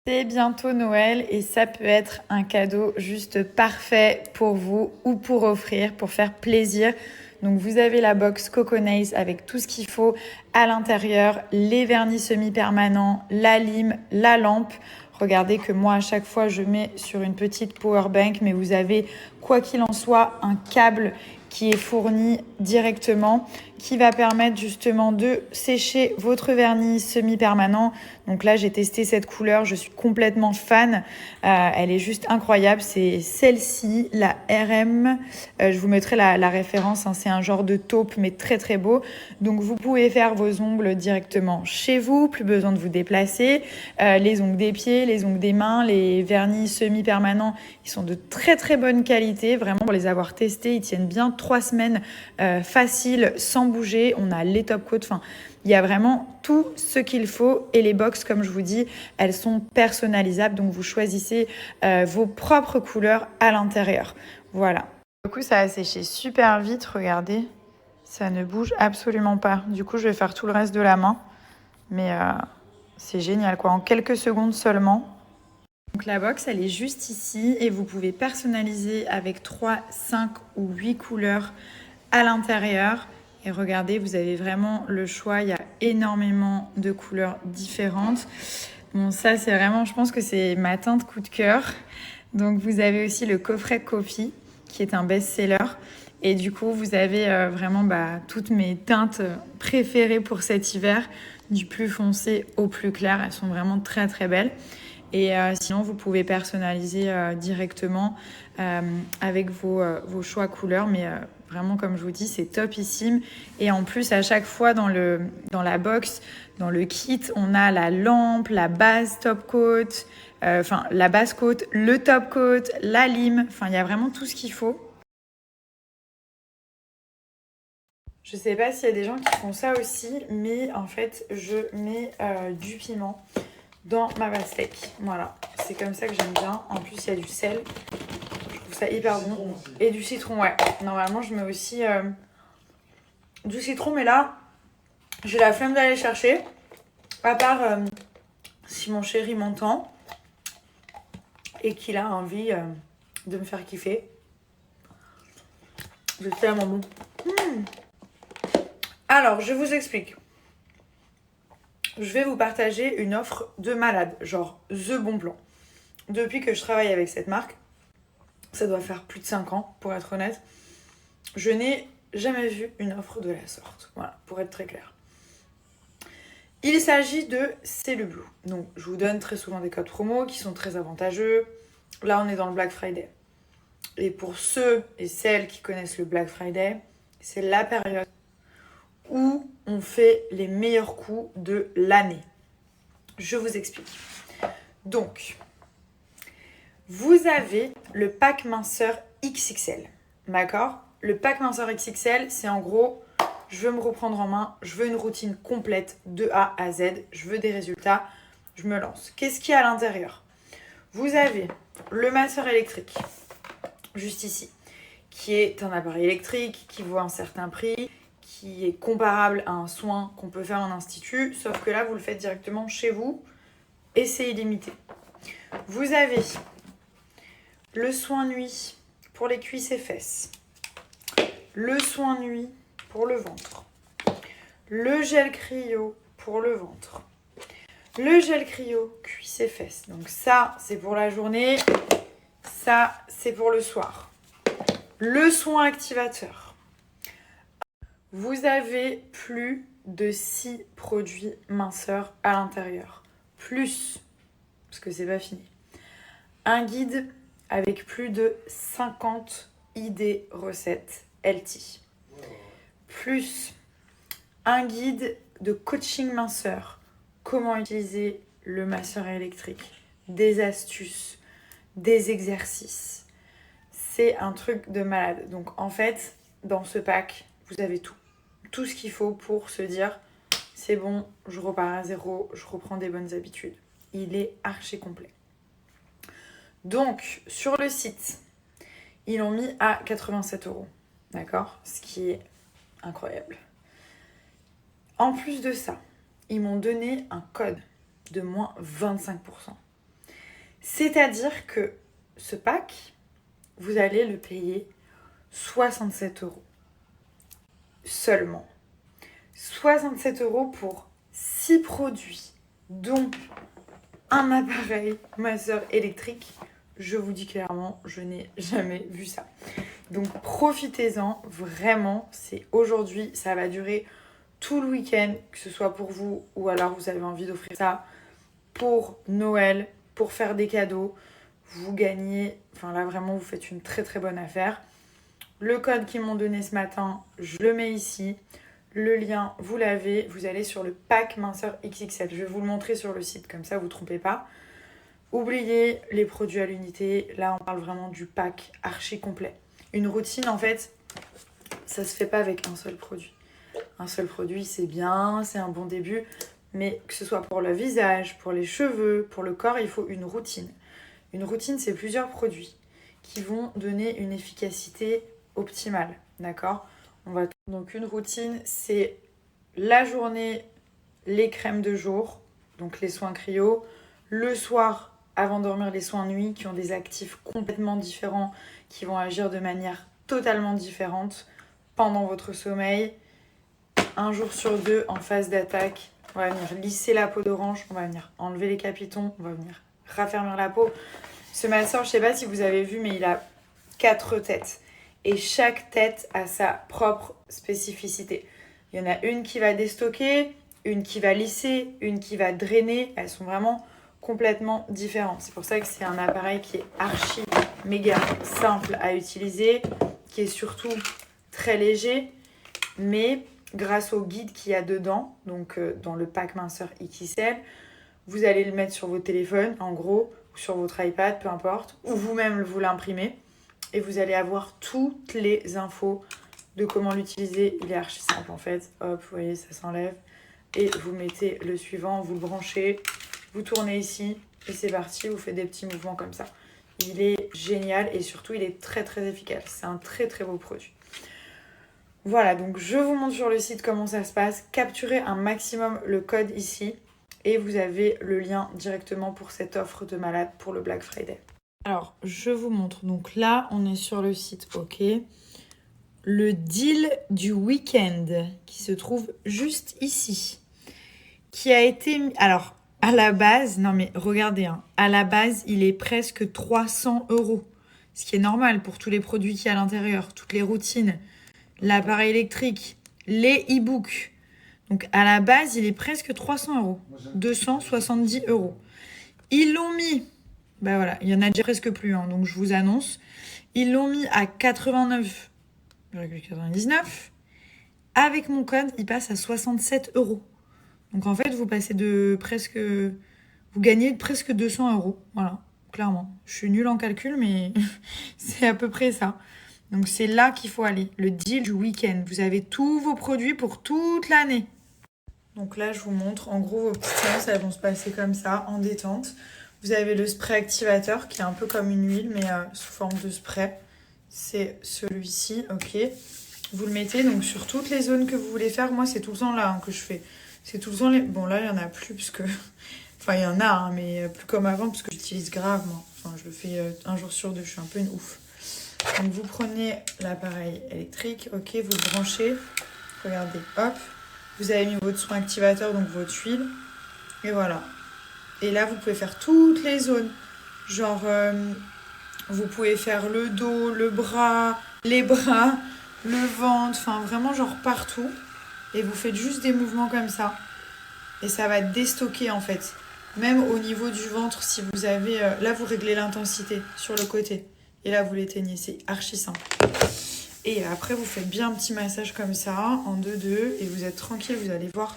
C'est bientôt Noël et ça peut être un cadeau juste parfait pour vous ou pour offrir, pour faire plaisir. Donc vous avez la box Coconaze avec tout ce qu'il faut à l'intérieur, les vernis semi-permanents, la lime, la lampe. Regardez que moi à chaque fois je mets sur une petite power bank, mais vous avez quoi qu'il en soit un câble qui est fourni directement, qui va permettre justement de sécher votre vernis semi-permanent. Donc là, j'ai testé cette couleur, je suis complètement fan. Elle est juste incroyable. C'est celle-ci, la RM. Je vous mettrai la référence. Hein. C'est un genre de taupe, mais très très beau. Donc vous pouvez faire vos ongles directement chez vous, plus besoin de vous déplacer. Les ongles des pieds, les ongles des mains, les vernis semi-permanents, ils sont de très très bonne qualité. Vraiment, pour les avoir testés, ils tiennent bien 3 semaines facile, sans bouger. On a les top coats. Enfin, il y a vraiment tout ce qu'il faut. Et les box, comme je vous dis, elles sont personnalisables. Donc, vous choisissez vos propres couleurs à l'intérieur. Voilà. Du coup, ça a séché super vite. Regardez, ça ne bouge absolument pas. Du coup, je vais faire tout le reste de la main. Mais c'est génial, quoi. En quelques secondes seulement. Donc la box, elle est juste ici et vous pouvez personnaliser avec 3, 5 ou 8 couleurs à l'intérieur. Et regardez, vous avez vraiment le choix. Il y a énormément de couleurs différentes. Bon, ça, c'est vraiment, je pense que c'est ma teinte coup de cœur. Donc vous avez aussi le coffret Coffee qui est un best-seller. Et du coup, vous avez vraiment toutes mes teintes préférées pour cet hiver, du plus foncé au plus clair. Elles sont vraiment très très belles. Et sinon, vous pouvez personnaliser directement avec vos choix couleurs. Mais vraiment, comme je vous dis, c'est topissime. Et en plus, à chaque fois dans la box, dans le kit, on a la lampe, la base top coat, la base coat, le top coat, la lime. Enfin, il y a vraiment tout ce qu'il faut. Je sais pas s'il y a des gens qui font ça aussi, mais en fait, je mets du piment dans ma pastèque. Voilà, c'est comme ça que j'aime bien. En plus, il y a du sel. Je trouve ça hyper bon. Et du citron, ouais. Normalement, je mets aussi du citron, mais là, j'ai la flemme d'aller chercher. À part si mon chéri m'entend et qu'il a envie de me faire kiffer. C'est tellement bon. Alors, je vous explique. Je vais vous partager une offre de malade, genre The Bon Plan. Depuis que je travaille avec cette marque, ça doit faire plus de 5 ans, pour être honnête, je n'ai jamais vu une offre de la sorte. Voilà, pour être très clair. Il s'agit de C'est le Blue. Donc, je vous donne très souvent des codes promo qui sont très avantageux. Là, on est dans le Black Friday. Et pour ceux et celles qui connaissent le Black Friday, c'est la période où on fait les meilleurs coups de l'année. Je vous explique. Donc, vous avez le pack minceur XXL. D'accord ? Le pack minceur XXL, c'est en gros, je veux me reprendre en main, je veux une routine complète de A à Z, je veux des résultats, je me lance. Qu'est-ce qu'il y a à l'intérieur ? Vous avez le masseur électrique, juste ici, qui est un appareil électrique qui vaut un certain prix, qui est comparable à un soin qu'on peut faire en institut, sauf que là, vous le faites directement chez vous et c'est illimité. Vous avez le soin nuit pour les cuisses et fesses, le soin nuit pour le ventre, le gel cryo pour le ventre, le gel cryo cuisses et fesses. Donc ça, c'est pour la journée, ça, c'est pour le soir. Le soin activateur. Vous avez plus de 6 produits minceurs à l'intérieur. Plus, parce que c'est pas fini. Un guide avec plus de 50 idées recettes LT. Plus un guide de coaching minceur. Comment utiliser le masseur électrique. Des astuces, des exercices. C'est un truc de malade. Donc en fait, dans ce pack, vous avez tout. Tout ce qu'il faut pour se dire c'est bon, je repars à zéro, je reprends des bonnes habitudes. Il est archi complet. Donc, sur le site, ils l'ont mis à 87 €. D'accord ? Ce qui est incroyable. En plus de ça, ils m'ont donné un code de moins 25%. C'est-à-dire que ce pack, vous allez le payer 67 € seulement. 67 € pour 6 produits, dont un appareil masseur électrique. Je vous dis clairement, je n'ai jamais vu ça. Donc profitez-en, vraiment, c'est aujourd'hui, ça va durer tout le week-end, que ce soit pour vous ou alors vous avez envie d'offrir ça pour Noël, pour faire des cadeaux. Vous gagnez, enfin là vraiment vous faites une très très bonne affaire. Le code qu'ils m'ont donné ce matin, je le mets ici. Le lien, vous l'avez, vous allez sur le pack minceur XXL. Je vais vous le montrer sur le site, comme ça vous ne vous trompez pas. Oubliez les produits à l'unité, là on parle vraiment du pack archi complet. Une routine en fait, ça se fait pas avec un seul produit. Un seul produit c'est bien, c'est un bon début, mais que ce soit pour le visage, pour les cheveux, pour le corps, il faut une routine. Une routine c'est plusieurs produits qui vont donner une efficacité optimale, d'accord ? Donc une routine c'est la journée, les crèmes de jour, donc les soins cryo, le soir avant de dormir les soins nuit qui ont des actifs complètement différents, qui vont agir de manière totalement différente pendant votre sommeil. Un jour sur deux en phase d'attaque, on va venir lisser la peau d'orange, on va venir enlever les capitons, on va venir raffermir la peau. Ce masseur, je ne sais pas si vous avez vu, mais il a 4 têtes. Et chaque tête a sa propre spécificité. Il y en a une qui va déstocker, une qui va lisser, une qui va drainer. Elles sont vraiment complètement différentes. C'est pour ça que c'est un appareil qui est archi méga simple à utiliser, qui est surtout très léger, mais grâce au guide qu'il y a dedans, donc dans le pack minceur XXL, vous allez le mettre sur votre téléphone, en gros, ou sur votre iPad, peu importe, ou vous-même vous l'imprimez, et vous allez avoir toutes les infos de comment l'utiliser. Il est archi simple en fait. Hop, vous voyez, ça s'enlève. Et vous mettez le suivant, vous le branchez, vous tournez ici, et c'est parti, vous faites des petits mouvements comme ça. Il est génial et surtout, il est très très efficace. C'est un très très beau produit. Voilà, donc je vous montre sur le site comment ça se passe. Capturez un maximum le code ici et vous avez le lien directement pour cette offre de malade pour le Black Friday. Alors, je vous montre. Donc là, on est sur le site, ok. Le deal du week-end qui se trouve juste ici. Qui a été... Alors, à la base, non mais regardez, hein, à la base, il est presque 300 €. Ce qui est normal pour tous les produits qu'il y a à l'intérieur, toutes les routines, l'appareil électrique, les e-books. Donc à la base, il est presque 300 €. 270 €. Ils l'ont mis... Ben voilà, il y en a déjà presque plus, hein, donc je vous annonce. Ils l'ont mis à 89,99 €. Avec mon code, il passe à 67 €. Donc en fait, vous passez de presque... Vous gagnez presque 200 €. Voilà, clairement. Je suis nulle en calcul, mais c'est à peu près ça. Donc c'est là qu'il faut aller. Le deal du week-end. Vous avez tous vos produits pour toute l'année. Donc là, je vous montre. En gros, vos petites séances, elles vont se passer comme ça, en détente. Vous avez le spray activateur qui est un peu comme une huile, mais sous forme de spray. C'est celui-ci, ok. Vous le mettez donc sur toutes les zones que vous voulez faire. Moi, c'est tout le temps là hein, que je fais. C'est tout le temps les... Bon, là, il n'y en a plus parce que... Enfin, il y en a, hein, mais plus comme avant parce que j'utilise grave, moi. Enfin, je le fais un jour sur deux. Je suis un peu une ouf. Donc, vous prenez l'appareil électrique, ok. Vous le branchez. Regardez, hop. Vous avez mis votre soin activateur, donc votre huile. Et voilà. Et là, vous pouvez faire toutes les zones. Genre, vous pouvez faire le dos, le bras, les bras, le ventre. Enfin, vraiment, genre partout. Et vous faites juste des mouvements comme ça. Et ça va déstocker, en fait. Même au niveau du ventre, si vous avez... là, vous réglez l'intensité sur le côté. Et là, vous l'éteignez. C'est archi simple. Et après, vous faites bien un petit massage comme ça, en 2-2. Et vous êtes tranquille, vous allez voir.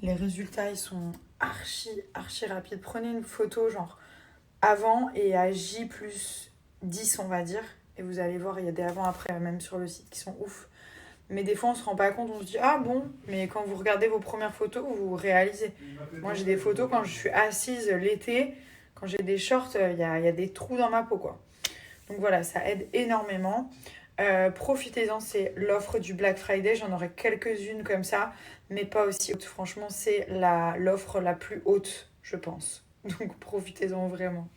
Les résultats, ils sont archi rapides. Prenez une photo, genre, avant et à J plus 10, on va dire. Et vous allez voir, il y a des avant-après, même sur le site, qui sont ouf. Mais des fois, on se rend pas compte, on se dit « Ah bon ?» Mais quand vous regardez vos premières photos, vous réalisez. Moi, j'ai des photos quand je suis assise l'été. Quand j'ai des shorts, il y a des trous dans ma peau, quoi. Donc voilà, ça aide énormément. Profitez-en, c'est l'offre du Black Friday. J'en aurai quelques-unes comme ça, mais pas aussi haute. Franchement, c'est l'offre la plus haute, je pense. Donc profitez-en vraiment.